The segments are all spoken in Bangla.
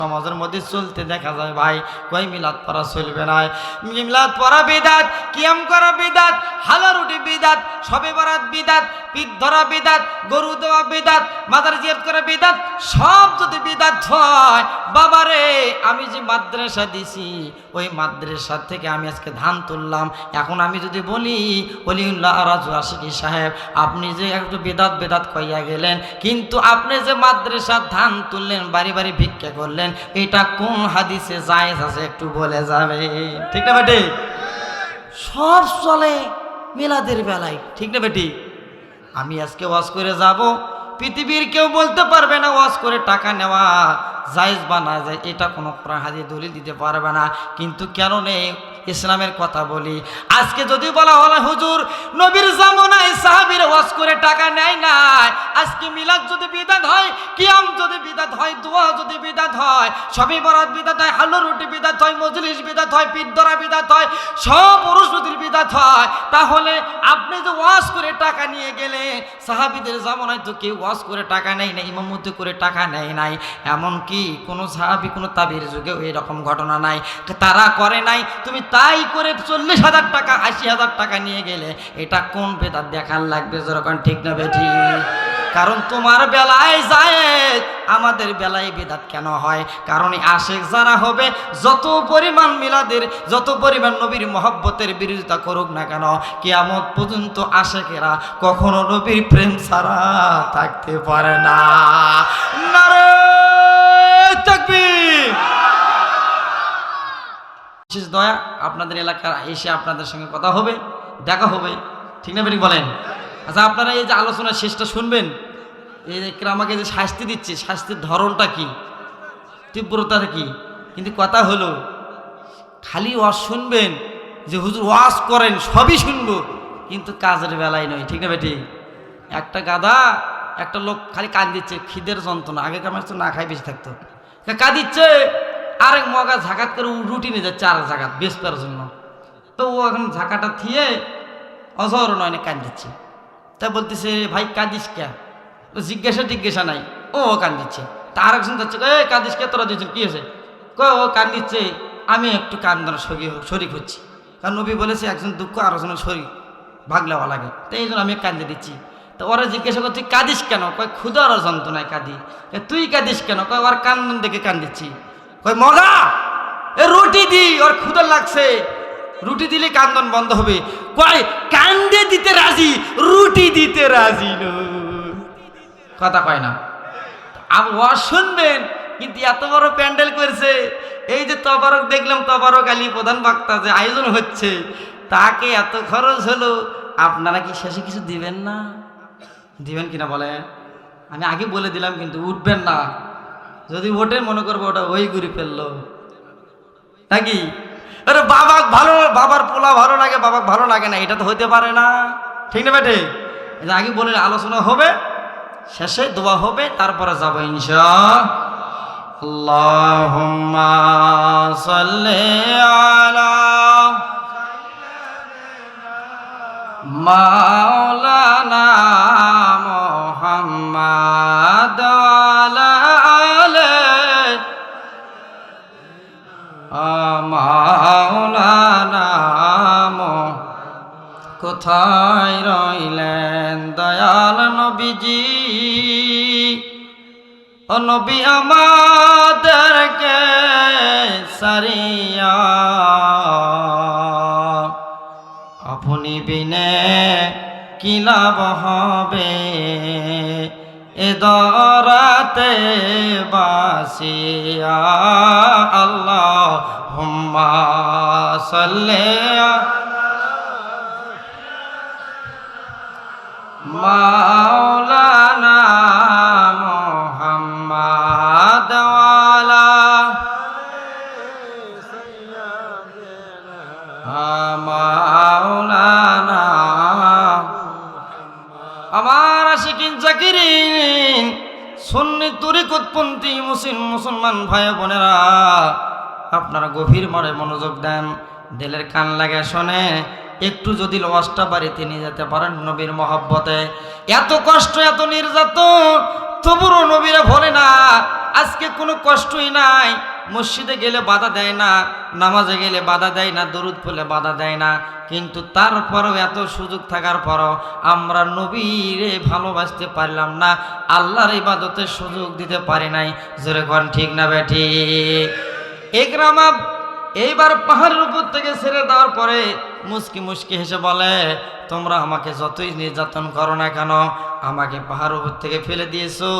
সমাজের মধ্যে চলতে দেখা যায় ভাই, কই মিলাদ পড়া চলবে না, মিলাদ পড়া বিদাত, কিয়াম করা বিদাত, হালা রুটি বিদাত, শবে বরাত বিদাত, পিঠ ধরা বিদাত, গরু দেওয়া বিদাত, মাদার জিয়ারত করা বিদাত, সব যদি বিদাত হয়, বাবারে আমি যে মাদ্রাসা দিছি ওই মাদ্রাসা থেকে আমি আজকে ধান তুললাম, এখন আমি যদি বলি ওলিউল্লাহ রাজু আশিকি সাহেব আপনি যে একটু বেদাত বেদাত কইয়া গেলেন, কিন্তু আপনি যে মাদ্রাসা ধান তুললেন, বাড়ি বাড়ি ভিক্ষা করলেন, এটা কোন হাদিসে জায়েজ আছে একটু বলে যাবে? ঠিক না বেটি? সব চলে মিলাদের বেলায়, ঠিক না বেটি? আমি আজকে ওয়াজ করে যাব, পৃথিবীর কেউ বলতে পারবে না ওয়াজ করে টাকা নেওয়া জায়েজ বা না যায়, এটা কোনো কোরআন হাদিস দলিল দিতে পারবে না। কিন্তু কেন নেই? ইসলামের কথা বলি। আজকে যদি বলা হলো হুজুর নবীর জামানায় সাহাবীরা ওয়াজ করে টাকা নেয় না, আজকে মিলাদ যদি বিদাত হয়, কিয়াম যদি বিদাত হয়, দোয়া যদি বিদাত হয়, শবে বরাত বিদাত হয়, হালুয়া রুটি বিদাত হয়, মজলিস বিদাত হয়, পিঠ ধরা বিদাত হয়, সব পুরুষদের বিদাত হয়, তাহলে আপনি যে ওয়াজ করে টাকা নিয়ে গেলে, সাহাবীদের জামানায় তো কেউ ওয়াজ করে টাকা নেয় না, ইমামতি করে টাকা নেয় নাই, এমনকি কোনো সাহাবী কোনো তাবির যুগেও এরকম ঘটনা নাই, তারা করে নাই, তুমি তাই করে 40,000 টাকা 80,000 টাকা নিয়ে গেলে, এটা কোন বেদাত দেখার লাগবে? যেরকম ঠিক না বেঠি? কারণ তোমার বেলায় জায়েজ, আমাদের বেলায় বেদাত কেন হয়? কারণ আশেক যারা হবে, যত পরিমাণ মিলাদের, যত পরিমাণ নবীর মহব্বতের বিরোধিতা করুক না কেন, কিয়ামত পর্যন্ত আশেকেরা কখনো নবীর প্রেম ছাড়া থাকতে পারে না। নারে তাকবীর! বিশেষ দয়া আপনাদের এলাকার এসে আপনাদের সঙ্গে কথা হবে, দেখা হবে, ঠিক না বেটি বলেন? আচ্ছা, আপনারা এই যে আলোচনা শেষটা শুনবেন, এই যে আমাকে যে শাস্তি দিচ্ছে, শাস্তির ধরনটা কি, তীব্রতাটা কি, কিন্তু কথা হলো খালি ওয়াজ শুনবেন যে হুজুর ওয়াজ করেন, সবই শুনবো, কিন্তু কাজের বেলায় নয়, ঠিক না বেটি? একটা গাধা, একটা লোক খালি কান দিচ্ছে, খিদের যন্ত্রণা, আগে কামার তো না খাই বেশি থাকতো, কাঁদিচ্ছে, আরেক মগা ঝাঁকাত করে রুটি নিয়ে যাচ্ছে আর ঝাঁকাত বেসপার জন্য, তো ও এখন ঝাঁকাটা থিয়ে অজর নয় কান দিচ্ছে, তা বলতেছে ভাই কাঁদিস কে? জিজ্ঞাসা নাই, ও কান দিচ্ছে, তা আরেকজন যাচ্ছে, এ কাঁদিস কে? তোরা দিচ্ছেন কি হয়েছে? কয় ও কান দিচ্ছে, আমি একটু কান্দার শরিক হচ্ছি, কারণ নবী বলেছে একজন দুঃখ আরেকজনের শরীর ভাগ নেওয়া লাগে, তো এই জন্য আমি কান্দে দিচ্ছি। তো ওরা জিজ্ঞাসা করছে তুই কাঁদিস কেন? কয় ক্ষুধার যন্ত্রণায় কাঁদি। তুই কাঁদিস কেন? কয় ওর কান্দন দেখে কান্দিচ্ছি। কয় মগা এ রুটি দি, ওর ক্ষুধা লাগছে, রুটি দিলে কান্দন বন্ধ হবে। কয় কান্দে দিতে রাজি, রুটি দিতে রাজি কথা কয় না। ওয়াজ শুনবেন, কিন্তু এত বড় প্যান্ডেল করেছে, এই যে তবারক দেখলাম, তবারক আলী প্রধান বক্তা যে আয়োজন হচ্ছে, তাকে এত খরচ হলো, আপনারা কি শেষে কিছু দিবেন না? দিবেন কিনা বলেন? আমি আগে বলে দিলাম, কিন্তু উঠবেন না, যদি ওঠে মনে করবো ওটা ওই ঘুরে ফেললো নাকি? আরে বাবাক ভালো, বাবার পোলা ভালো লাগে, বাবাক ভালো লাগে না, এটা তো হতে পারে না, ঠিক না বেটে? আগে বলে আলোচনা হবে, শেষে দোয়া হবে, তারপরে যাবো ইনশাআল্লাহ। আল্লাহুম্মা সাল্লি আলা মাওলানা মুহাম্মাদ ওয়া আলা মাওলানা। কোথায় রইলেন দয়াল নবীজি? ও নবী আমাদেরকে সারিয়া, আপনি বিনে কি লাভ হবে এ দরাতে বাসিয়া। আল্লাহুম্মা সাল্লি মাওলানা মুহাম্মাদ ওয়া আলা মাওলানা। আমার আশিকিন জাকিরিন সুন্নি তরিকতপন্থী মুসলমান ভাই বোনেরা, আপনারা গভীর মনে মনোযোগ দেন, দিলের কান লাগে শোনে, একটু যদি ওয়াজটা বাড়িতে নিয়ে যেতে পারেন নবীর মহব্বতে। এত কষ্ট, এত নির্যাতন, তবুও নবীরা ভরে না, আজকে কোনো কষ্টই নাই, মসজিদে গেলে বাধা দেয় না, নামাজে গেলে বাধা দেয় না, দরুদ পড়লে বাধা দেয় না, কিন্তু তারপরেও এত সুযোগ থাকার পরও আমরা নবীরে ভালোবাসতে পারলাম না, আল্লাহর ইবাদতের সুযোগ দিতে পারি নাই। জোরে কোন ঠিক না বেঠি? ইকরামা এইবার পাহাড়ের উপর থেকে ছেড়ে দেওয়ার পরে মুস্কি মুস্কি হেসে বলে, তোমরা আমাকে যতই নির্যাতন করো না কেন, আমাকে পাহাড়ের উপর থেকে ফেলে দিয়েছো,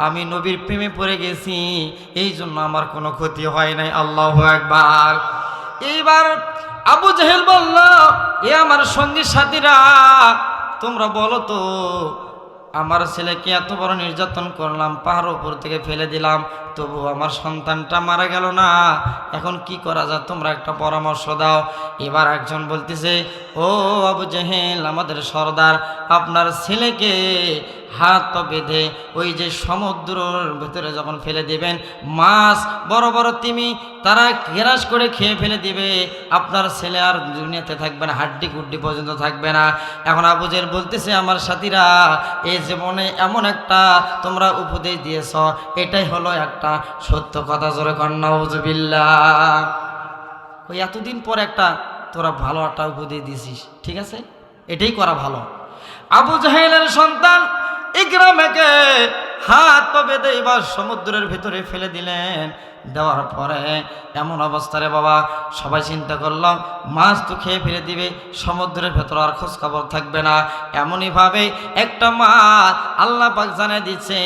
আমি নবীর প্রেমে পড়ে গেছি, এই জন্য আমার কোনো ক্ষতি হয় নাই। আল্লাহু আকবার। এইবার আবু জেহেল বলল, এ আমার সঙ্গী সাথীরা, তোমরা বলো তো, আমার ছেলেকে এত বড় নির্যাতন করলাম, পাহাড়ের উপর থেকে ফেলে দিলাম, তবু আমার সন্তানটা মারা গেল না, এখন কি করা যায়, তোমরা একটা পরামর্শ দাও। এবার একজন বলতেছে, ও আবু জেহেল, আমাদের সর্দার, আপনার ছেলেকে হাত বেঁধে ওই যে সমুদ্রের ভেতরে যখন ফেলে দিবেন, মাছ বড় বড় তিমি তারা গ্রাস করে খেয়ে ফেলে দিবে, আপনার ছেলে আর দুনিয়াতে থাকবে না, হাড্ডি গুড্ডি পর্যন্ত থাকবে না। এখন আবু জেহেল বলতেছে, আমার সাথীরা, এই জীবনে এমন একটা তোমরা উপদেশ দিয়েছ, এটাই হলো একটা সত্য কথা। জোরে কর নাউজুবিল্লাহ। ওই এতদিন পর একটা তোরা ভালো একটা উপদেশ দিছিস, ঠিক আছে, এটাই করা ভালো। আবু জাহেলের সন্তান ইকরামাকে হাত পা বেঁধে এবার সমুদ্রের ভিতরে ফেলে দিলেন। দেওয়ার পরে এমন অবস্থা রে বাবা, সবাই চিন্তা করলাম মাছ তো খেয়ে ফেলে দিবে, সমুদ্রের ভেতর আর খোঁজ খবর থাকবে না। এমনইভাবে একটা মাছ আল্লাহ পাক জানিয়ে দিচ্ছে,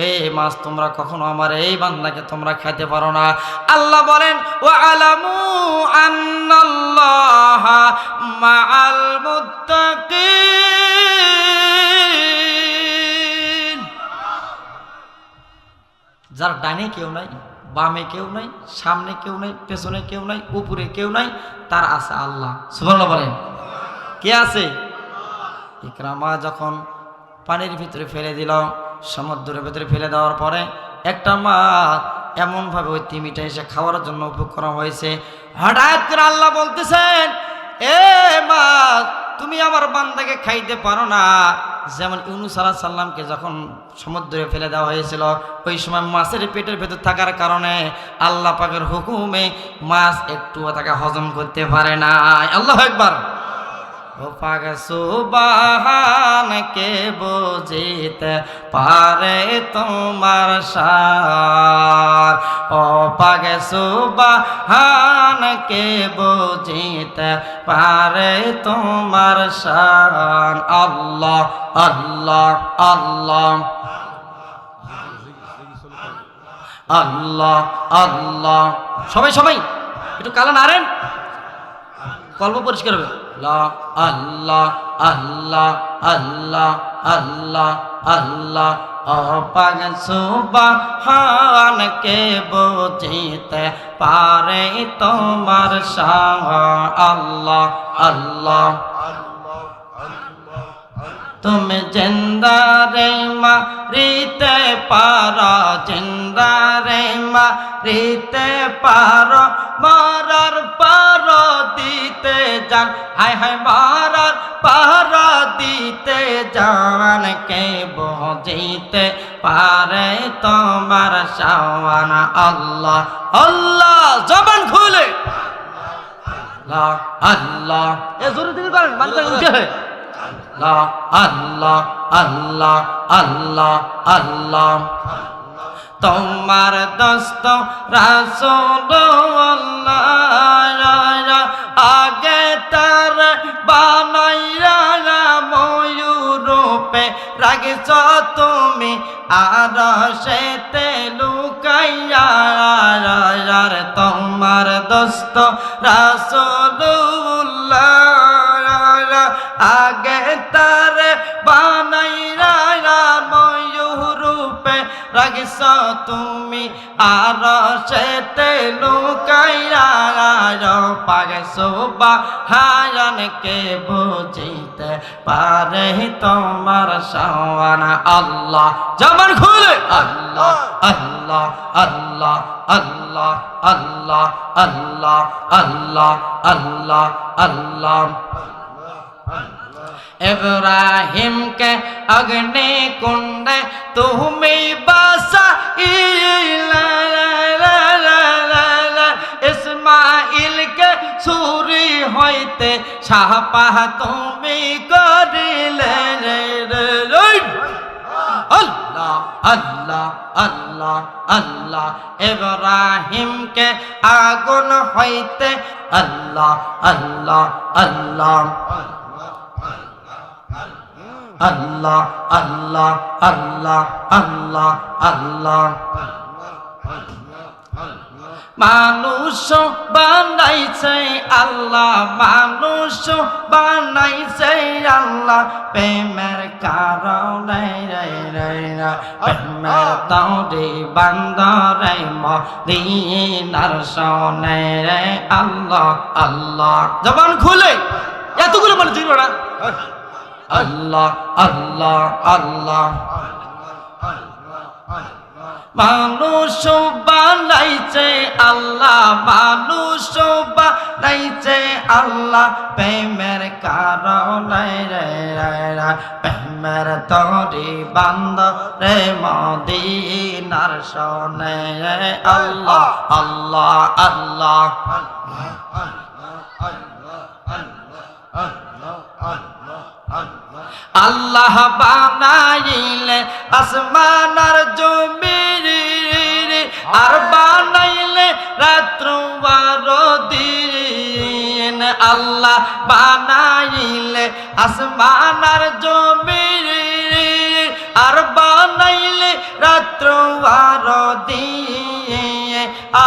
এই মাছ তোমরা কখনো আমার এই বান্দাকে তোমরা খেতে পারো না। আল্লাহ বলেন, ওয়া আলামু আন্নাল্লাহা মাআল মুত্তাকিন। যার ডানে কেউ নাই, বামে কেউ নাই, সামনে কেউ নাই, পেছনে কেউ নাই, উপরে কেউ নাই, তার আছে আল্লাহ। সুবহানাল্লাহ বলেন। কে আছে? ইকরামা যখন পানির ভিতরে ফেলে দিল, সমুদ্রের ভিতরে ফেলে দেওয়ার পরে একটা মাছ এমনভাবে ওই তিমিটা এসে খাওয়ার জন্য উপক্রম হয়েছে। হঠাৎ করে আল্লাহ বলতেছেন, এ মাছ, তুমি আমার বান্দাকে খাইতে পারো না। যেমন ইউনূস আলাইহিস সালামকে যখন সমুদ্রে ফেলে দেওয়া হয়েছিল, ওই সময় মাছের পেটের ভেতর থাকার কারণে আল্লাহ পাকের হুকুমে মাছ একটুও তাকে হজম করতে পারে না। আল্লাহু আকবার। ও পাক সুবহানকে বুঝিতে পারে তোমার শান, ও পাক সুবহানকে বুঝিতে পারে তোমার শান। আল্লাহ আল্লাহ আল্লাহ আল্লাহ আল্লাহ। সবাই সবাই একটু কালা নাড়েন, কল্প পরিষ্কার হবে। আল্লাহ আল্লাহ আল্লাহ আল্লাহ আল্লাহ। পাক সুবহানকে বুঝিতে পারে তোমার শান। আল্লাহ আল্লাহ। তুমি জিন্দা রে মারিতে পারো, জিন্দা রে মারিতে পারো, মরার পার দিতে জান, হায় হায় মরার পার দিতে জান, কে বুঝিতে পারে তোমার শান। আল্লাহ আল্লাহ। জবান খুলে আল্লাহ আল্লাহ। এ জোরে দিকে করেন, মানুষ উঠে হয়। আল্লাহ আল্লাহ আল্লাহ আল্লাহ। তোমার দোস্ত রাসূলুল্লাহ আগে তার বানাইয়া ময়ূরূপে রাখিছ তুমি, আর সেতে লুকাইয়া। তোমার দোস্ত রাসূলুল্লাহ আগে তার বানাইয়া ময়ূরূপে রাখিছ তুমি, আর সেতে লুকাইয়া। পাক সুবহানকে বুঝিতে পারে তোমার শান। আল্লাহ। জবান খুলে আল্লাহ আল্লাহ আল্লাহ আল্লাহ আল্লাহ আল্লাহ আল্লাহ আল্লাহ আল্লাহ। ইব্রাহিমকে অগ্নি কুণ্ডে তুমি বাসাইয়া ইসমাইলকে ছুরি হইতে সাপা তুমি করিলে আল্লাহ আল্লাহ আল্লাহ আল্লাহ ইব্রাহিমকে আগুন হইতে আল্লাহ আল্লাহ আল্লাহ আল্লাহ আল্লাহ আল্লাহ আল্লাহ আল্লাহ মানুষ বানাইছে আল্লাহ, মানুষ বানাইছে আল্লাহ প্রেমের কারণে প্রেমের তৌরি বান্দরে মদিনার সনে রে আল্লাহ আল্লাহ। জবান খুলে এতগুলো মানে জিরো না আল্লাহ আল্লাহ আল্লাহ। মানুষ বানাইছে আল্লাহ, মানুষ বানাইছে আল্লাহ প্রেমের কারণে প্রেমের তরি বান্দরে মদিনার সনে আল্লাহ আল্লাহ আল্লাহ। আল্লাহ বানাইলে আসমান আর জমিন, আর বানাইলে রাত্র আর দিন। আল্লাহ বানাইলে আসমান আর জমিন, আর বানাইলে রাত্র আর দিন।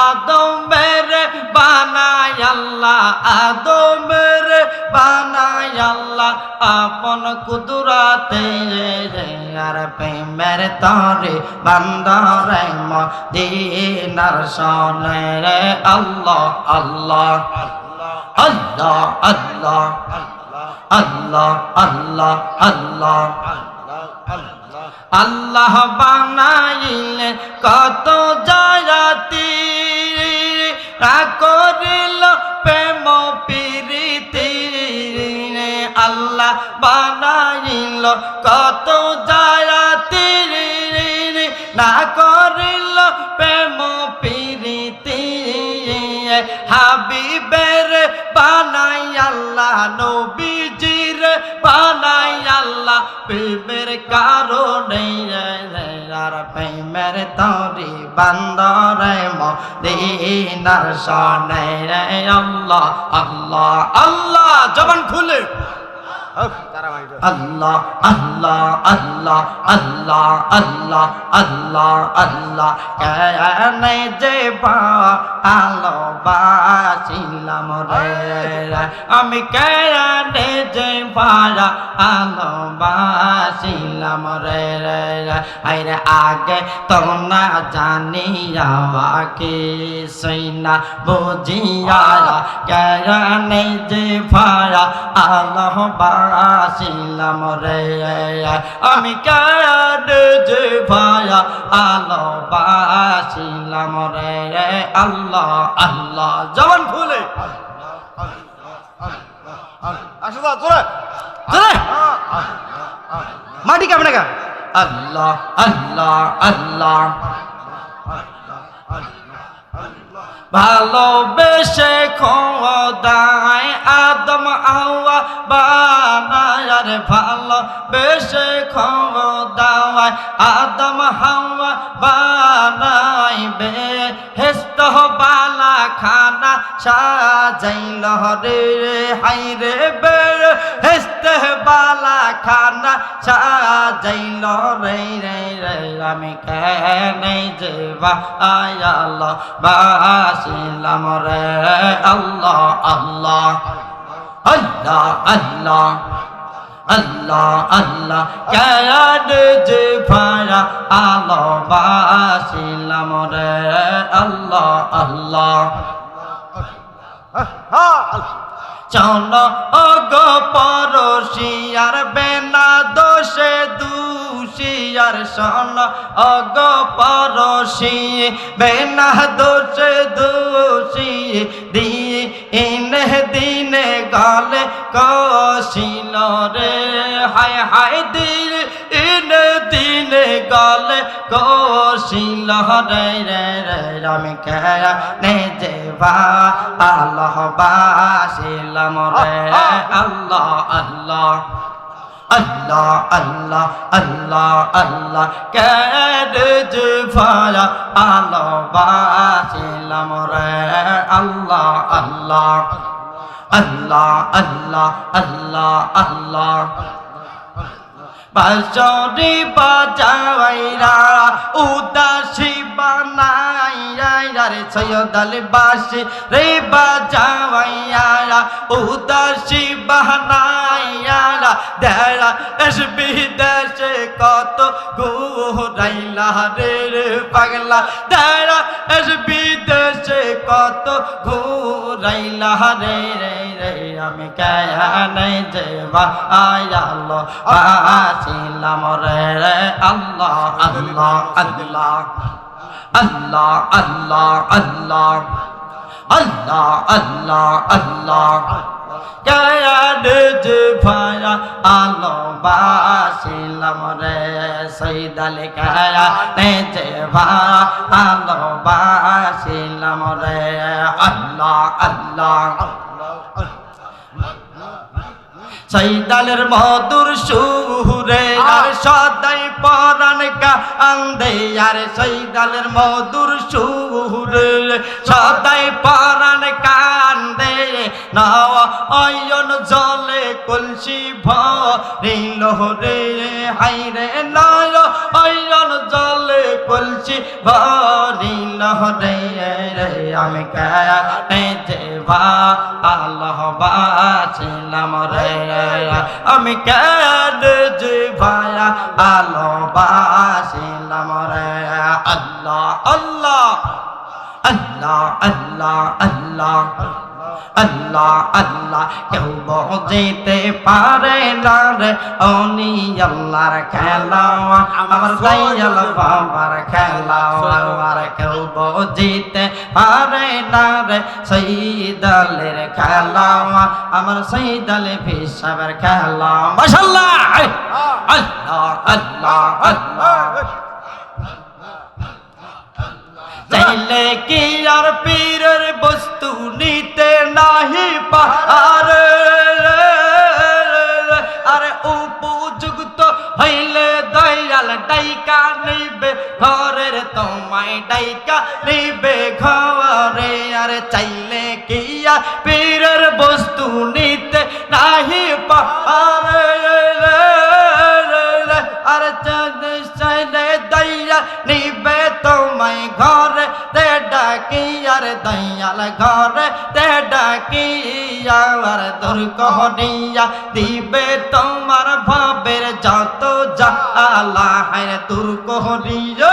আদমের বানাই আল্লাহ, আদমের বানাই আল্লাহ আপন কুদরতে, আর প্রেমের তরে বান্দরে মদিনার সনে আল্লাহ আল্লাহ আল্লাহ আল্লাহ আল্লাহ আল্লাহ আল্লাহ। আল্লাহ বানাইলে কত জায়াতি, করিল প্রেম প্রীতি। আল্লাহ বানাইল কত জায়াতি, না করিল প্রেম প্রীতি। হাবিবের বানাই আল্লাহ, নবীজির বানাই আল্লাহ প্রেমের কারণে, আর প্রেমের তরি বান্দরে মদিনার সনে আল্লাহ আল্লাহ আল্লাহ। জবান খুলে আল্লাহ আল্লাহ আল্লাহ আল্লাহ আল্লাহ আল্লাহ আল্লাহ। কেনে যে ভালোবাসিলাম রে আমি, কেনে যে ভালোবাসিলাম রে আরে আগে তো না জানিয়া কি সৈনা বুঝিয়া, কেনে যে ভালোবাসিলাম রে আমি, কেনে যে ভালোবাসিলাম রে আল্লাহ আল্লাহ। জবান খুলে মাটি কেমন আল্লাহ আল্লাহ আল্লাহ। ভালোবেসে খোদায় আদম হাওয়া বানায়, রে ভালোবেসে খোদায় আদম হাওয়া বানায়। বেহেশত বালা খানা সাজাইল রে হাই রে, বেহেশত বালা খানা সাজাইল রে রে আমি কেনে যে আল্লাহ বাসিলাম রে আল্লাহ আল্লাহ আল্লাহ আল্লাহ আল্লাহ আল্লাহ। কেনে যে আল্লাহ বাসিলাম রে আল্লাহ আল্লাহ। চল অগ পরশিয়ার বেনা দোষে দুষিয়ার, শোন অগ পরশি বেনা দোষে দোষী। দিনে দিনে গলে কষিল রে হায় হায়, দিনে দিনে গলে কষিল আল্লাহ রে রে রে আমি কেনে যে ভালোবাসিলাম রে আল্লাহ আল্লাহ আল্লাহ আল্লাহ আল্লাহ আল্লাহ কেনে যে ভালোবাসিলাম রে আল্লাহ আল্লাহ আল্লাহ আল্লাহ আল্লাহ আল্লাহ বাঁশরি বাজাইরা উদাসী বানাইয়া রে সৈয়দ আলী বাঁশরি বাজাইয়া উদাসী বানাইয়া দেড়া দেশ বিদেশে কত ঘুরাইলা রে পাগলা দেড়া দেশ বিদেশে কত ঘুরাইলা রে রে রে আমি কেনে যে ভাইয়ালো ছিলাম রে আল্লাহ আল্লাহ আল্লাহ আল্লাহ আল্লাহ আল্লাহ আল্লাহ আল্লাহ আল্লাহ কেনে যে ভাইয়া আলো বাসিলাম রে সৈয়দ আলী কেনে যে ভাইয়া আলো বাসিলাম রে আল্লাহ আল্লাহ সৈয়দালের মধুর সুরে আর সদাই পরাণ কান্দে আর সৈয়দালের মধুর সুরে সদাই পরাণ কান্দে নয়ন জলে কলসি ভরিল রে হাইরে নয়ন জলে কলসি ভরিল রে রে আমি কেনে যে ভালোবাসিলাম রে আমি কেনে যে ভাইয়া ভালোবাসিলাম রে আল্লাহ আল্লাহ আল্লাহ আল্লাহ আল্লাহ আল্লাহ আল্লাহ কেউ বুঝিতে পারে না রে অনি আল্লাহর খেলা আমার দয়াল বাবার খেলা আর কেউ বুঝিতে পারে না রে সৈয়দ আলীর খেলা আমার সৈয়দ আলী সাহেবের খেলা মাশাআল্লাহ আল্লাহ আল্লাহ আল্লাহ চাইলে কি আর পীরের বস্তু নিতে নাহি পারে আরে উপযুক্ত হইলে দয়াল ডাইকা নিবে ঘরের তোমায় ডাইকা নিবে ঘরে আরে চাইলে কি আর পীরের বস্তু নিতে নাহি পারে আর চাইলে দয়া নিবে তোমায় ঘরে তে ডাকি আর দয়াল ঘরে তে ডাকি আর দূর করিয়া দিবে তোমার ভাবের যত জ্বালা হায় দূর করিয়া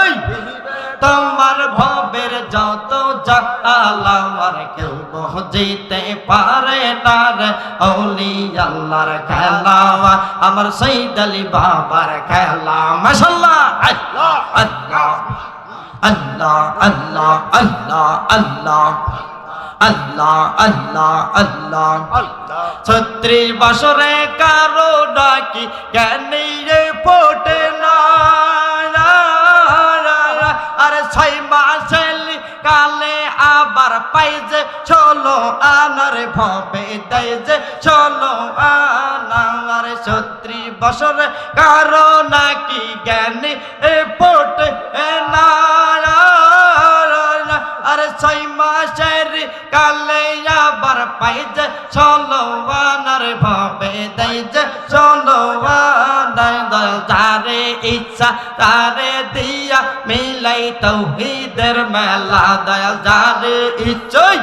তোমার ভাবের যত জ্বালা আর কেউ বুঝিতে পারে না রে ওলি আল্লাহর খেলা আমার সৈয়দ আলী বাবার খেলা মাশাআল্লাহ আল্লাহ আল্লাহ আল্লাহ আল্লাহ আল্লাহ আল্লাহ আল্লাহ আল্লাহ আল্লাহ 36 বছরে কারো ডাকি জ্ঞানী রে ফোটে না আরে 6 মাসের কালে আবার পাই যে চলো আনার ভবে দেয় যে চলো আনা আরে 36 বছরে কারো নাকি জ্ঞানী ফোটে না আরে 6 মাসের কালে আবার পাই যে চলো আনার ভবে দেয় যে চলো আনার যারে ইচ্ছা তারে দিয়া মিলাই তৌহিদের মেলা দয়াল যারে ইচ্ছাই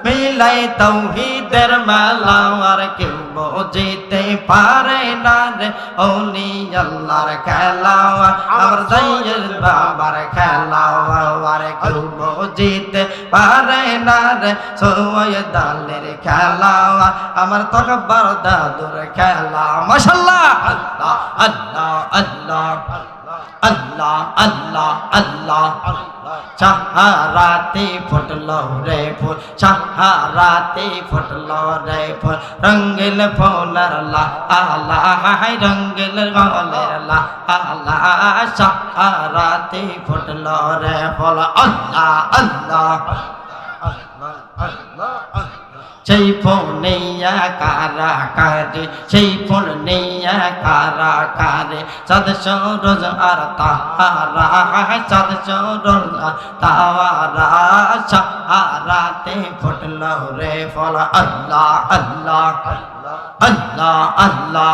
মিলাই তৌহিদের মেলা আর কেউ বুঝিতে পারে না রে ওলি আল্লাহর খেলা আমার দয়াল বাবার খেলা আর কেউ বুঝিতে পারে না রে সৈয়দ আলীর খেলা আমার তকব্বর দাদুর খেলা মাশাআল্লাহ আল্লাহ আল্লাহ আল্লাহ আল্লাহ আল্লাহ আল্লাহ চাহারাতে ফুটলো রে ফুল চাহারাতে ফুটলো রে ফুল রঙ্গিল ফুলের লা হায় রঙ্গিল ফুলের লা চাহারাতে ফুটলো রে ফুল আল্লাহ আল্লাহ সেই ফুল নেইয়া কারা কারে সেই ফুল নেইয়া কারা কারে চাঁদ সূরজ আর তারা চাঁদ সূরজ তারা চাহারাতে ফুটলো রে ফুল আল্লাহ আল্লাহ আল্লাহ আল্লাহ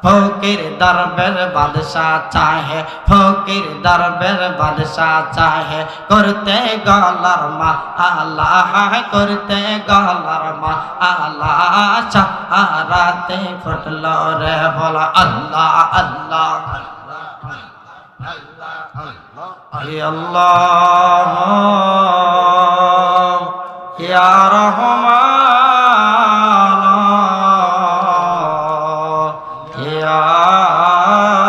ফকির দরবের বাদশাহ চাহে ফকির দরবের বাদশাহ চাহে করতে গলার মা আল্লাহ করতে গলার মা আল্লাহ চাহারাতে ফুটলো রে ফুল আল্লাহ আল্লাহ আল্লাহ ইয়া রহমান ইয়া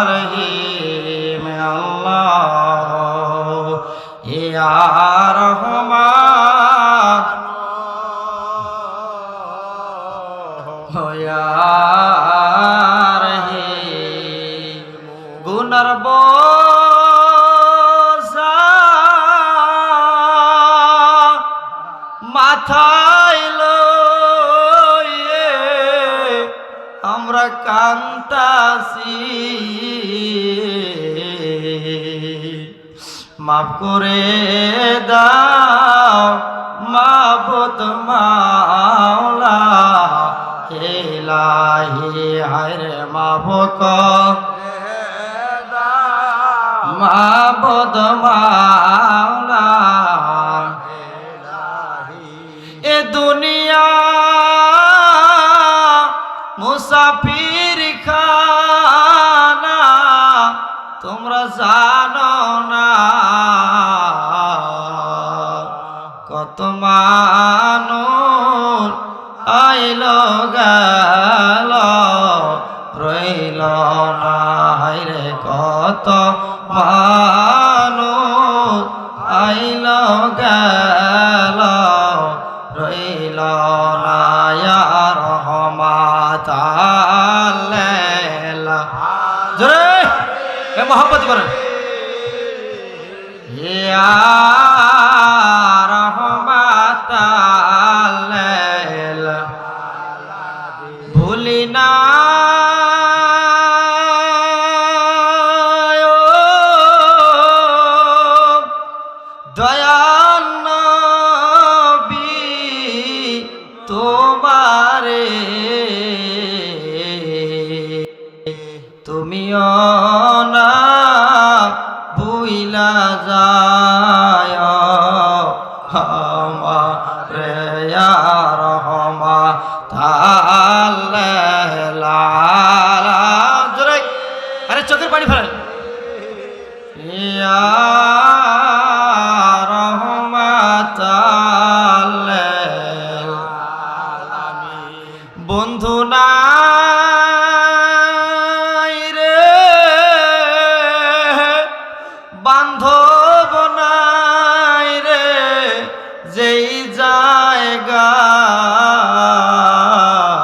রহিম আল্লাহ ইয়া রহমান ইয়া রহিম গুনার বোঝা মাথায় লইয়ে আমরা কান্তাছি মাফ করে দাও মাবুদ মাওলা ইলাহি হায়রে মাফ মাবুদ মাওলা এ দুনিয়া মুসাফির খানা তোমরা জানো না কত মানুষ আইলো গেল রইল না রে কত মানুষ আইলো গেল রইল না ইয়া রহমাত আল্লাহ জোরে এ মোহাম্মত করেন ইয়া রহমাত আল্লাহ ভুলি না দয়াল নবী তোমারে তুমিও না ভুইলা যায় আমারে ইয়া রহমাত আল্লাহ জোরে আরে চোখের পানি ফেলেন ইয়া রহমাত আল্লাহ বন্ধু নাই রে বান্ধব নাই রে যেই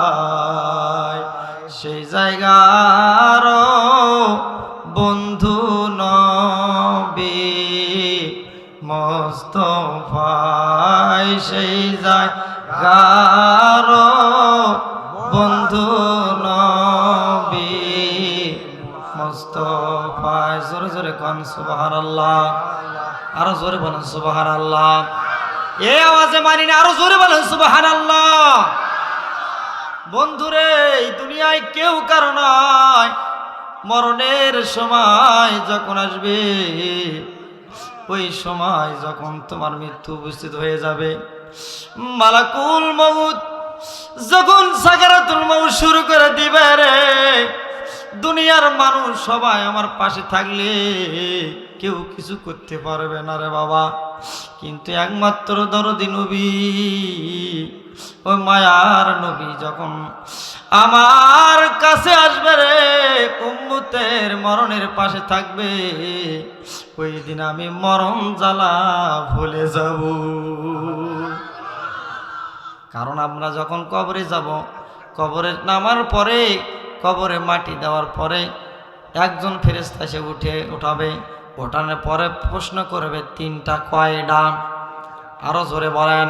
জায়গায় সেই জায়গার বন্ধু নবী মোস্তফাই সেই জায়গার বন্ধু নবী মোস্তফাই জোরে জোরে কোন সুবহানাল্লাহ আরো জোরে বলেন সুবহানাল্লাহ এই আওয়াজে মানি না আরো জোরে বলেন সুবহানাল্লাহ বন্ধুরে এই দুনিয়ায় কেউ কারো নয় মরণের সময় যখন আসবে ওই সময় যখন তোমার মৃত্যু উপস্থিত হয়ে যাবে মালাকুল মউত যখন সাকারাতুল মউত শুরু করে দিবে রে দুনিয়ার মানুষ সবাই আমার পাশে থাকলে কেউ কিছু করতে পারবে না রে বাবা কিন্তু একমাত্র দরদি নবী ওই মায়ার নবী যখন আমার কাছে আসবে রে, উম্মতের মরণের পাশে থাকবে, ওই দিন আমি মরণ জ্বালা ভুলে যাব। কারণ আমরা যখন কবরে যাব, কবরে নামার পরে, কবরে মাটি দেওয়ার পরে একজন ফেরেশতা এসে উঠাবে, ওঠানোর পরে প্রশ্ন করবে তিনটা, কয়টা? আরো জোরে বলেন।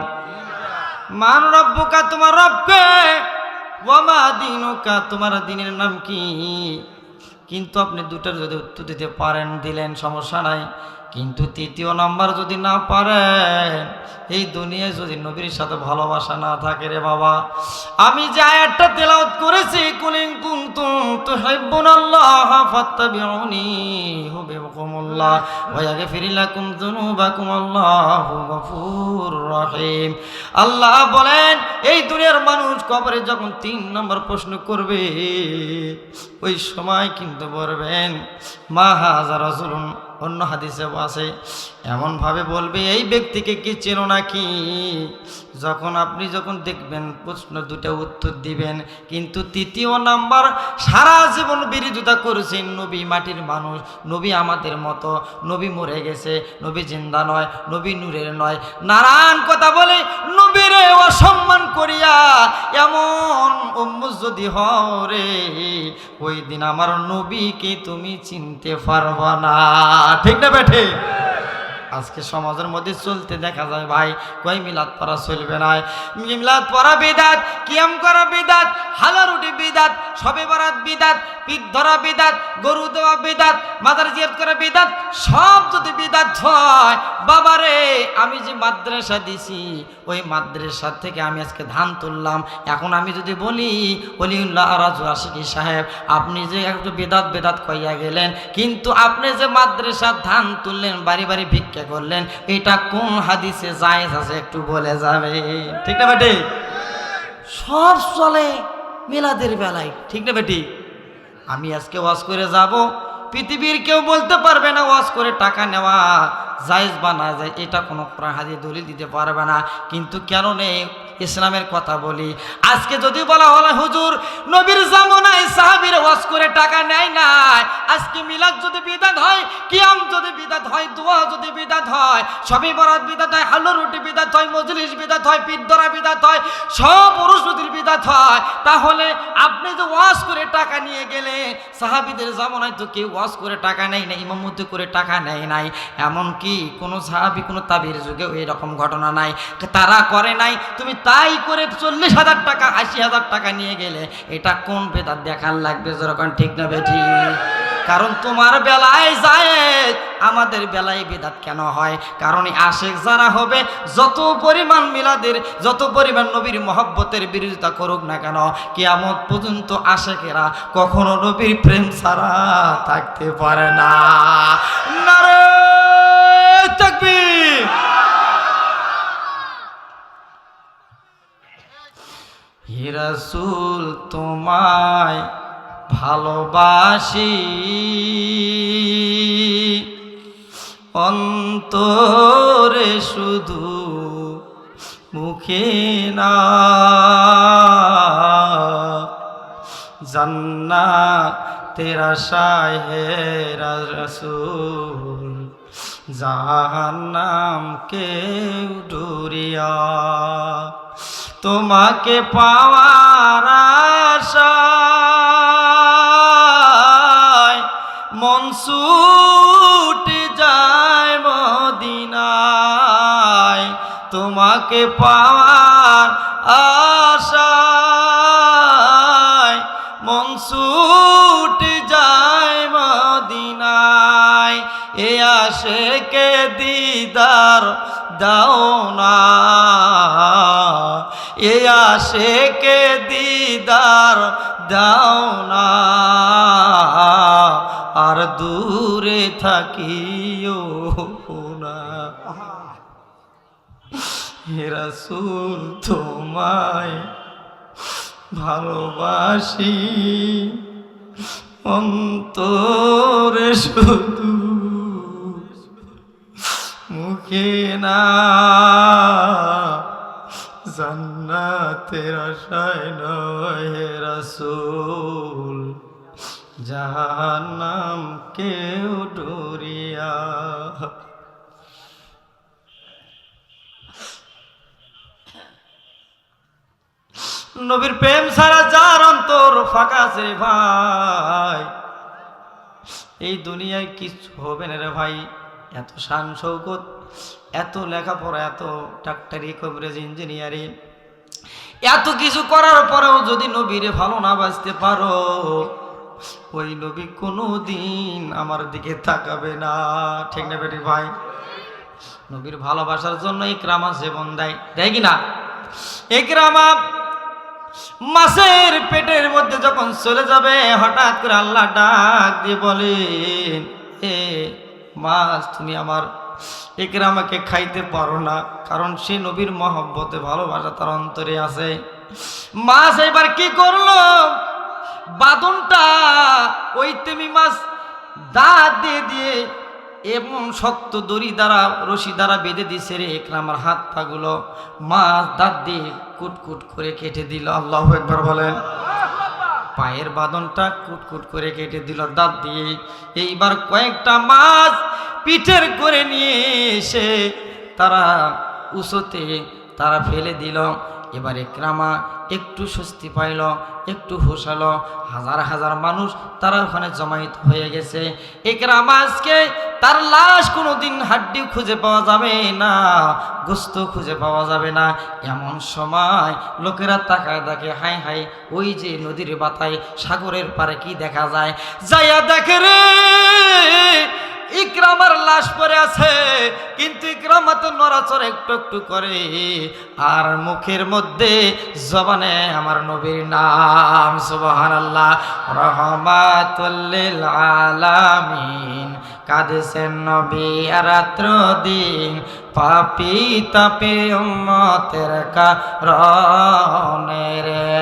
মান রব্বুকা, তোমার রবকে, ওয়া মা দীনুকা, তোমার দ্বীনের নাম কি? কিন্তু আপনি দুটার যদি উত্তর দিতে পারেন দিলেন, সমস্যা নাই। কিন্তু তৃতীয় নাম্বার যদি না পারেন, এই দুনিয়ায় যদি নবীর সাথে ভালোবাসা না থাকে রে বাবা, আমি যে আয়াতটা তেলাওয়াত করেছি, কুল ইন কুনতুম তুহিব্বুনাল্লাহ ফাত্তাবিউনি ইউহিব্বুকুমুল্লাহ ওয়া ইয়াগফির লাকুম যুনুবাকুম আল্লাহু গফুরুর রহিম। আল্লাহ বলেন, এই দুনিয়ার মানুষ কবরে যখন 3 নম্বর প্রশ্ন করবে, ওই সময় কিন্তু বলবেন মা হাযা রাসূলুন, অন্য হাদিসে আছে এমনভাবে বলবে, এই ব্যক্তিকে কি চেনো নাকি? যখন দেখবেন প্রশ্ন দুটো উত্তর দিবেন, কিন্তু তৃতীয় নাম্বার সারা জীবন বিরোধিতা করেছেন, নবী মাটির মানুষ, নবী আমাদের মতো, নবী মরে গেছে, নবী জিন্দা নয়, নবী নূরের নয়, নানান কথা বলে নবীরে অসম্মান করিয়া এমন উম্মত যদি হও রে, ওই দিন আমার নবীকে তুমি চিনতে পারবা না। ঠিক না বেঠে? আজকে সমাজের মধ্যে চলতে দেখা যায় ভাই, কই মিলাদ পড়া চলবে না, মিলাদ পড়া বিদাত, কিয়াম করা বিদাত, হালা রুটি বিদাত, শবে বরাত বিদাত, পিঠ ধরা বিদাত, গরু দেওয়া বিদাত, মাদার জিয়ারত করা বিদাত, সব যদি বিদাত হয়, বাবারে আমি যে মাদ্রাসা দিছি, ওই মাদ্রাসা থেকে আমি আজকে ধান তুললাম, এখন আমি যদি বলি ওলিউল্লাহ রাজু আশিকি সাহেব, আপনি যে একটু বেদাত বেদাত কইয়া গেলেন, কিন্তু আপনি যে মাদ্রাসা ধান তুললেন, বাড়ি বাড়ি ভিক্ষা করলেন, এটা কোন হাদিসে জায়েজ আছে একটু বলে যাবে? ঠিক না বেটি? সব চলে মিলাদের বেলায়, ঠিক না বেটি? আমি আজকে ওয়াজ করে যাব, পৃথিবীর কেউ বলতে পারবে না ওয়াজ করে টাকা নেওয়া জায়েজ বা না যায়, এটা কোনো কোরআন হাদিস দলিল দিতে পারবে না। কিন্তু কেন নেই? ইসলামের কথা বলি। আজকে যদি বলা হলো হুজুর নবীর জামানায় সাহাবীরা ওয়াজ করে টাকা নেয় নাই, আজকে মিলাদ যদি বিদাত হয়, কিয়াম যদি বিদাত হয়, দোয়া যদি বিদাত হয়, শবে বরাত বিদাত হয়, হালুয়া রুটি বিদাত হয়, মজলিস বিদাত হয়, পিঠ ধরা বিদাত হয়, সব উরুস নদীর বিদাত হয়, তাহলে আপনি যে ওয়াজ করে টাকা নিয়ে গেলে, সাহাবীদের জামানায় তো কেউ ওয়াজ করে টাকা নেয় না, ইমামতি করে টাকা নেয় নাই, এমনকি কোনো সাহাবী কোনো তাবির যুগেও এরকম ঘটনা নাই, তারা করে নাই, তুমি তাই করে 40,000 টাকা 80,000 টাকা নিয়ে গেলে, এটা কোন বেদাত দেখার লাগবে? যখন ঠিক না বেঠি? কারণ তোমার বেলায় জায়েজ, আমাদের বেলায় বেদাত কেন হয়? কারণ আশিক যারা হবে, যত পরিমাণ মিলাদের, যত পরিমাণ নবীর মহব্বতের বিরোধিতা করুক না কেন, কিয়ামত পর্যন্ত আশিকেরা কখনো নবীর প্রেম ছাড়া থাকতে পারে না। নারে তাকবীর! হে রাসূল তোমায় ভালোবাসি, অন্তরে শুধু মুখে না, জান্নাতের আশায় হে রাসূল, জাহান্নাম কেউ ডুরিয়া, তোমাকে পাওয়ার আশায় মন ছুটে যায় মদিনায়, তোমাকে পাওয়ার আশায় মন ছুটে যায় মদিনায়, এ আশিকে দিদার দাও না, এ আশিকে দিদার দাও না, আর দূরে থাকিও না। হে রাসূল তোমায় ভালোবাসি, অন্তরে শুধু মুখে না, জান্নাতের আশায় নয় হে রাসূল। রসূল জাহান্নাম কেউ ডরিয়া। নবীর প্রেম ছাড়া যার অন্তর ফাঁকা আছে রে ভাই, এই দুনিয়ায় কিছু হবে না রে ভাই। এত শান শৌকত, এত লেখাপড়া, এত ডাক্তারি, কবিরাজ, ইঞ্জিনিয়ারিং, এত কিছু করার পরেও যদি নবীরে ভালো না বাঁচতে পারো, ওই নবী কোনো দিন আমার দিকে তাকাবে না। ঠিক না বেটি ভাই? নবীর ভালোবাসার জন্য ইকরামা জীবন দেয়, দেয় কি না? ইকরামা মাছের পেটের মধ্যে যখন চলে যাবে, হঠাৎ করে আল্লাহ ডাক দিয়ে বলেন, এ মাছ, তুমি আমার ইকরামাকে খাইতে পারো না, কারণ সে নবীর মহব্বতে ভালোবাসা তার অন্তরে আছে। মাছ এবার কি করলো, বাঁধনটা ওই তেমি মাছ দাঁত দিয়ে দিয়ে এবং শক্ত দড়ি দ্বারা, রশি দ্বারা বেঁধে দিছে রে ইকরামার হাত পাগুলো। মাছ দাঁত দিয়ে কুটকুট করে কেটে দিল। আল্লাহু আকবার বলেন। পায়ের বাঁধনটা কুটকুট করে কেটে দিল দাঁত দিয়ে। এইবার কয়েকটা মাছ পিঠের করে নিয়ে এসে তারা উঁচুতে তারা ফেলে দিল। এবার ইকরামা একটু স্বস্তি পাইল, একটু হুঁশালো। হাজার হাজার মানুষ তারা ওখানে জমায়েত হয়ে গেছে। ইকরামা আজকে তার লাশ কোনোদিন হাড্ডি খুঁজে পাওয়া যাবে না, গোস্ত খুঁজে পাওয়া যাবে না। এমন সময় লোকেরা তাকায় দেখে, হাই হাই, ওই যে নদীর বাতায় সাগরের পারে কি দেখা যায়, যাইয়া দেখে রে ইকরামার লাশ পড়ে আছে, কিন্তু ইকরামা তো নড়াচড়া একটু একটু করে, আর মুখের মধ্যে জবানে আমার নবীর নাম। সুবহানাল্লাহ। রহমাতুল লিল আলামিন, কাঁদেছেন নবী রাত্র দিন, পাপী তাপে উম্মতের কারণে রে।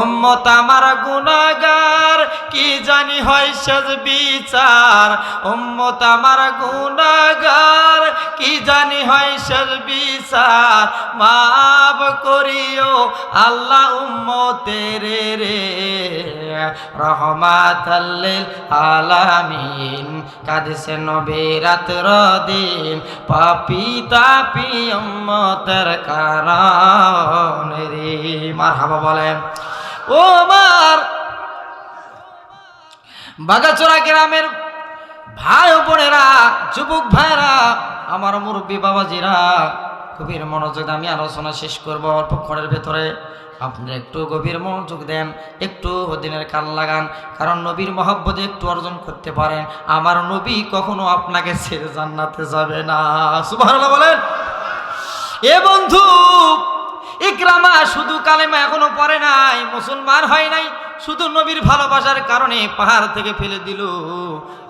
উম্মত আমার গুনাহগার, কি জানি হয় শেষ বিচার। উম্মত আমার গুনাহগার, কি জানি হয় শেষ বিচার। মাফ করিও আল্লাহ উম্মতের রে। রহমাতুল লিল আলামিন, কাঁদেছেন নবী রাত্র দিন, পাপী তাপী উম্মতের কারণে রে। মারহাবা বলেন। ও আমার বাগাচোরা গ্রামের ভাই ও বোনেরা, যুবক ভাইরা, আমার মুরব্বী বাবাজিরা, গভীর মনোযোগ আমি আলোচনা শেষ করব অল্পক্ষণের ভেতরে। আপনারা একটু গভীর মনোযোগ দেন, একটু দিনের কান লাগান, কারণ নবীর মহব্বতে একটু অর্জন করতে পারেন। আমার নবী কখনো আপনাকে ছেড়ে জান্নাতে যাবে না। সুবহানাল্লাহ বলেন। এ বন্ধু, ইকরামা শুধু কালেমা এখনো পড়ে নাই, মুসলমান হয় নাই, শুধু নবীর ভালোবাসার কারণে পাহাড় থেকে ফেলে দিল,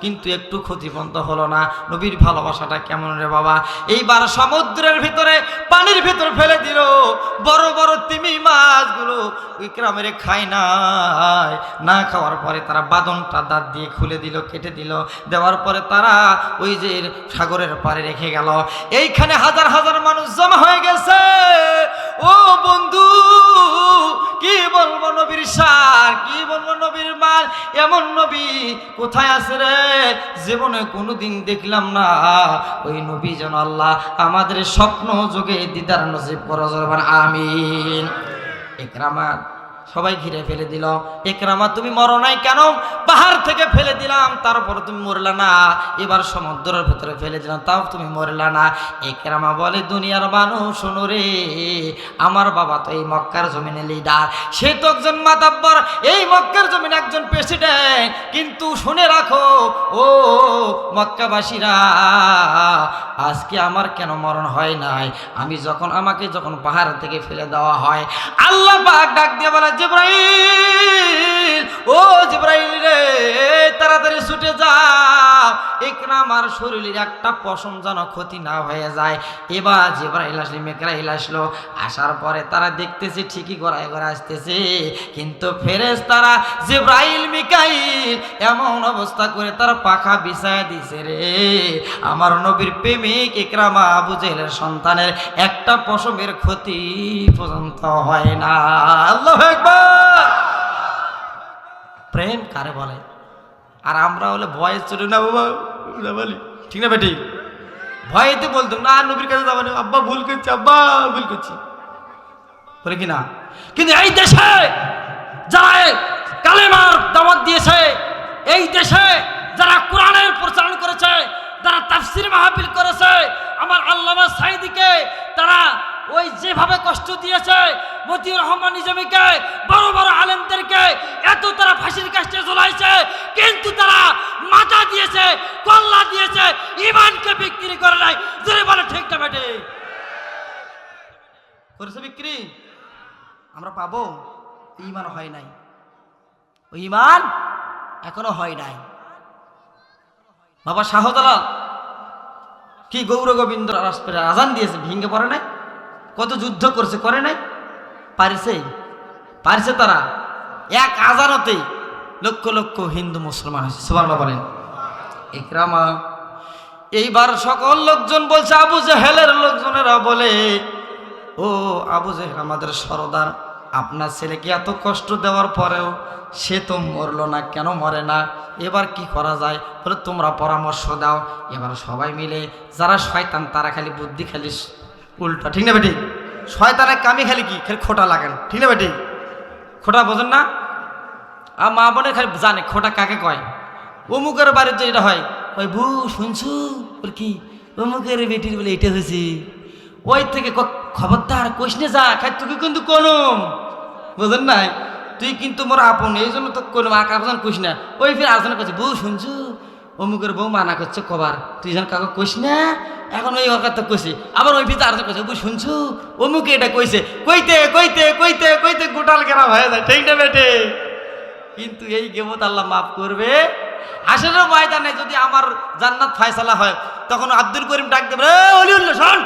কিন্তু একটু ক্ষতিপন্ত হলো না। নবীর ভালোবাসাটা কেমন রে বাবা! এইবার সমুদ্রের ভিতরে, পানির ভিতরে ফেলে দিল। বড় বড় তিমি মাছগুলো ইকরামের খায় নাই। না খাওয়ার পরে তারা বাঁধনটা দাঁত দিয়ে খুলে দিল, কেটে দিল। দেওয়ার পরে তারা ওই যে সাগরের পাড়ে রেখে গেল। এইখানে হাজার হাজার মানুষ জমা হয়ে গেছে। ও বন্ধু, কি বলবো নবীর সার, কি বলবো নবীর মাল, এমন নবী কোথায় আছে রে? জীবনে কোনোদিন দেখলাম না। ওই নবী যেন আল্লাহ আমাদের স্বপ্ন যোগে দিদার নসিব করা যাবে। আমিন। ইকরামা সবাই ঘিরে ফেলে দিল। ইকরামা, তুমি মরো নাই কেন? পাহাড় থেকে ফেলে দিলাম, তারপর তুমি মরলা না। এবার সমুদ্রের ভেতরে ফেলে দিলাম, তাও তুমি মরলা না। ইকরামা বলে, দুনিয়ার মানুষ শোনো রে, আমার বাবা তো এই মক্কার জমিনে লিডার, সে তো একজন মাতাব্বর, এই মক্কার জমিনে একজন প্রেসিডেন্ট। কিন্তু শুনে রাখো ও মক্কাবাসীরা, আজকে আমার কেন মরণ হয় নাই? আমাকে যখন পাহাড় থেকে ফেলে দেওয়া হয়, আল্লাহ পাক ডাক দিয়ে বলে, জিবরাইল, ও জিবরাইল রে, তাড়াতাড়ি ছুটে যাও, ইকরামার শরীরের একটা পশম যেন ক্ষতি না হয়ে যায়। এবার জিবরাইল আসলে, মিকাইল আসলো। আসার পরে তারা দেখতেছে ঠিকই গড়ায় গড়ায় আসতেছে, কিন্তু ফেরেশতারা জিবরাইল, মিকাইল এমন অবস্থা করে তারা পাখা বিছায় দিছে রে, আমার নবীর প্রেমিক ইকরামা আবু জেহেলের সন্তানের একটা পশমের ক্ষতি পর্যন্ত হয় না। আল্লাহু আকবার। প্রেম কারে বলে। আর আমরা হলে ভয়ে চলে না বাবা বলি, ঠিক না বেটি? ভয়েতে বলতাম না নবীর কাছে যাবো না, আব্বা ভুল করছি, আব্বা ভুল করছি বলে কিনা। কিন্তু এই দেশে যারা কালেমার দাওয়াত দিয়েছে, এই দেশে যারা কোরআনের প্রচারণ করেছে, যারা তাফসীর মাহফিল করেছে, আমার আল্লামা সাঈদীকে তারা ওই যেভাবে কষ্ট দিয়েছে, মতিউর রহমান নিজামীকে, বড় বড় আলেমদেরকে এত তারা ফাঁসির কাস্টে ঝোলাইছে, কিন্তু তারা মাথা দিয়েছে, কল্লা দিয়েছে, ঈমানকে বিক্রি করে নাই। জোরে বলে ঠিক না বেটে? করেছে বিক্রি? আমরা পাবো? ঈমান হয় নাই, ওই ঈমান এখনো হয় নাই। বাবা শাহজালাল কি গৌর গোবিন্দ আজান দিয়েছে, ভেঙে পড়ে নাই? কত যুদ্ধ করছে, করে নাই? পারছে তারা। এক আজানতেই লক্ষ লক্ষ হিন্দু মুসলমান হয়েছে। সুবহানাল্লাহ বলেন। ইকরামা এইবার সকল লোকজন বলছে, আবু জেহেলের লোকজনেরা বলে, ও আবু জেহেল আমাদের সরদার, আপনার ছেলেকে এত কষ্ট দেওয়ার পরেও সে তো মরলো না, কেন মরে না? এবার কি করা যায়? বলে তোমরা পরামর্শ দাও। এবার সবাই মিলে যারা শয়তান তারা খালি বুদ্ধি খালি উল্টা, ঠিক না বেটি? শয়তানের কামি খালি কি, খালি খোটা লাগান, ঠিক না বেটি? খোটা বোঝেন না? আর মা বোনে খালি জানে খোটা কাকে কয়। অমুকের বাড়িতে এটা হয়, ওই বু শুনছু বল কি অমুকের বেটির বলে এটা হয়েছে, ওই থেকে খবরদার কোশনে যা খাই, তুই কিন্তু কোনম বোঝেন নাই, তুই কিন্তু মোর আপন, এই জন্য তো কোনো আকাশন কোশ না। ওই ফির আলোচনা করছে, বউ শুনছু অমুকের বউ মানা করছে কবার, তুই যেন কাউকে কোশ না। এখন ওই কথা কইছে, আবার ওই ভিতরে আলোচনা করছে, বউ শুনছু অমুকে এটা কইছে, কইতে কইতে কইতে কইতে গোটাল গেরাম হয়ে যায়, ঠিক না বেটে? কিন্তু এই গেমত আল্লাহ মাফ করবে। আসলে ময়দানে যদি আমার জান্নাত ফায়সালা হয়, তখন আব্দুল করিম ডাক দেবে, অলিউল্লাহ শোন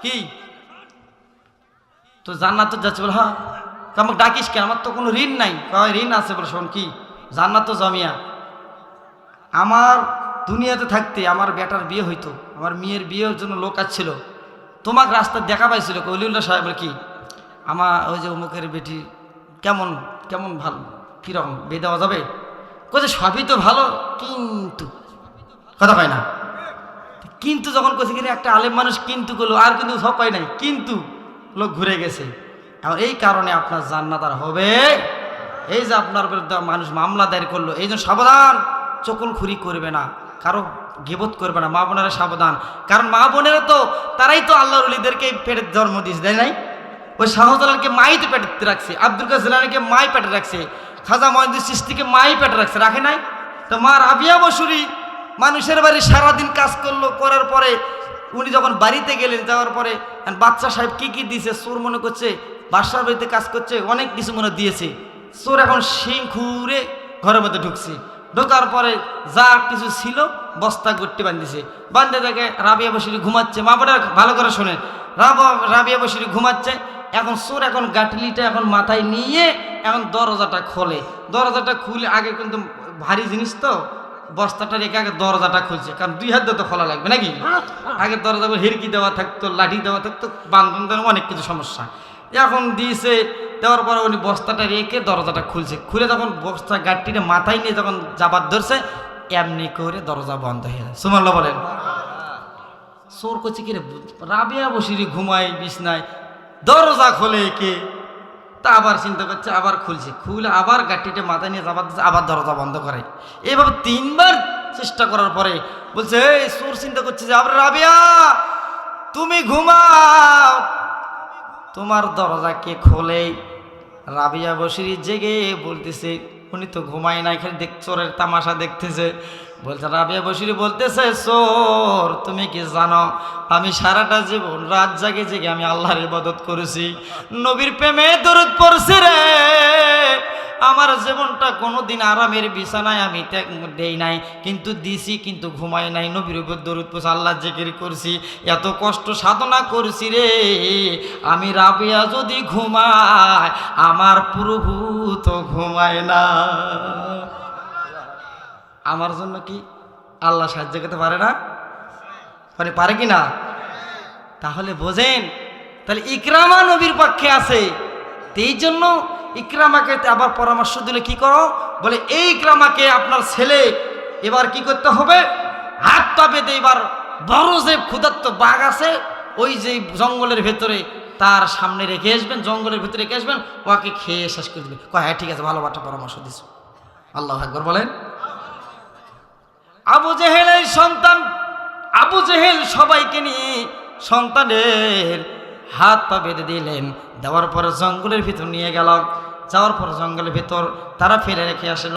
কি তো জান্নাত তো যাচ্ছে, বলে হ্যাঁ আমাকে ডাকিস কেন, আমার তো কোনো ঋণ নাই। কয় ঋণ আছে, বলে শোন কি জান্নাত তো জমিয়া, আমার দুনিয়াতে থাকতে আমার বেটার বিয়ে হইতো, আমার মেয়ের বিয়ের জন্য লোক আসছিল, তোমাকে রাস্তায় দেখা পাইছিল, অলিউল্লাহ সাহেবের কি আমার ওই যে অমুকের বেটি কেমন কেমন ভালো, কীরকম বিয়ে দেওয়া যাবে? কোথায় সবই তো ভালো, কিন্তু কথা পায় না। কিন্তু যখন কোথায় কিনে একটা আলেম মানুষ কিন্তু করলো, আর কিন্তু সব পাই নাই, কিন্তু লোক ঘুরে গেছে। এখন এই কারণে আপনার জান্নাত আর হবে। এই যে আপনার বিরুদ্ধে মানুষ মামলা দায়ের করলো, এই জন্য সাবধান, চকুলখুরি করবে না, কারো গিবত করবে না, মা বোনেরা সাবধান। কারণ মা বোনেরা তো তারাই তো আল্লাহর ওলিদেরকে পেটের জন্ম দিয়েছে, তাই নাই? ওই শাহজালালকে মাই তো পেটে রাখছে, আব্দুল কাদের জিলানীকে মাই পেটে রাখছে, খাজা মঈনুদ্দিন চিশতিকে মাই পেটে রাখছে, রাখে নাই? তো মা রাবিয়া বসুরি মানুষের বাড়ি সারাদিন কাজ করলো, করার পরে উনি যখন বাড়িতে গেলেন, যাওয়ার পরে বাচ্চা সাহেব কি কি দিয়েছে, চোর মনে করছে বাসার বাড়িতে কাজ করছে, অনেক কিছু মনে দিয়েছে। চোর এখন শিং খুঁড়ে ঘরের মধ্যে ঢুকছে, ঢোকার পরে যা কিছু ছিল বস্তা গট্টি বাঁধিয়েছে, বাঁধতে দেখে রাবিয়া বসুরি ঘুমাচ্ছে। মা বোনের ভালো করে শোনেন, রাবিয়া বসুরি ঘুমাচ্ছে। এখন চোর এখন গাটলিটা এখন মাথায় নিয়ে এখন দরজাটা খোলে, দরজাটা খুলে, আগে কিন্তু ভারী জিনিস তো বস্তাটা রেখে আগে দরজাটা খুলছে, কারণ দুই হাত দিয়ে তো খোলা লাগবে নাকি? আগে দরজা হিরকি দেওয়া থাকতো, লাঠি দেওয়া থাকতো, বান্ধন দেওয়া, অনেক কিছু সমস্যা। এখন দিয়েছে, দেওয়ার পরে উনি বস্তাটা রেখে দরজাটা খুলছে, খুলে যখন বস্তা গাটটিটা মাথায় নিয়ে যখন জাবাত ধরছে, এমনি করে দরজা বন্ধ হয়ে যায়। সুবহানাল্লাহ বলেন। চোর করছে কি রে, রাবিয়া বসিরি ঘুমায় বিছনায়, দরজা খোলে কে? তা আবার চিন্তা করছে, আবার খুলছে, খুলে আবার গাট্টিটা মাথায় নিয়ে যাবার দিচ্ছে, আবার দরজা বন্ধ করে। এইভাবে 3 বার চেষ্টা করার পরে বলছে, এই চোর চিন্তা করছে যে আবার রাবিয়া তুমি ঘুমাও, তোমার দরজা কে খোলে? রাবিয়া বসিরি জেগে বলতেছে, উনি তো ঘুমায় নাই, খালি চোরের তামাশা দেখতেছে। বলছে রাবিয়া বসিরি বলতেছে, চোর তুমি কি জানো, আমি সারাটা জীবন রাত জাগে জেগে আমি আল্লাহর ইবাদত করেছি, নবীর প্রেমে দরুদ পড়ছি রে, আমার জীবনটা কোনোদিন আরামের বিছানায় আমি দেই নাই, কিন্তু দিছি, কিন্তু ঘুমাই নাই, নবীর উপর দরুদ পড়ছি, আল্লাহ জিকির করছি, এত কষ্ট সাধনা করছি রে, আমি রাবিয়া যদি ঘুমায় আমার প্রভু তো ঘুমায় না। আমার জন্য কি আল্লাহ সাহায্য করতে পারে না? পারে কি না? তাহলে বোঝেন, তাহলে ইকরামা নবীর পক্ষে আছে, এই জন্য ইকরামাকে আবার পরামর্শ দিলে কি করো, বলে এই ক্রামাকে আপনার ছেলে এবার কি করতে হবে, হাত পা বেঁধে এবার বড় যে ক্ষুধার্ত বাঘ আছে ওই যে জঙ্গলের ভেতরে তার সামনে রেখে আসবেন, জঙ্গলের ভিতরে রেখে আসবেন, ওকে খেয়ে শেষ করে দেবে। হ্যাঁ ঠিক আছে, ভালো একটা পরামর্শ দিস। আল্লাহু আকবার বলেন। আবু জেহেলের সন্তান আবু জেহেল সবাইকে নিয়ে সন্তানের হাত পা বেঁধে দিলেন, দেওয়ার পর জঙ্গলের ভিতর নিয়ে গেল। যাওয়ার পর জঙ্গলের ভিতর তারা ফেলে রেখে আসে।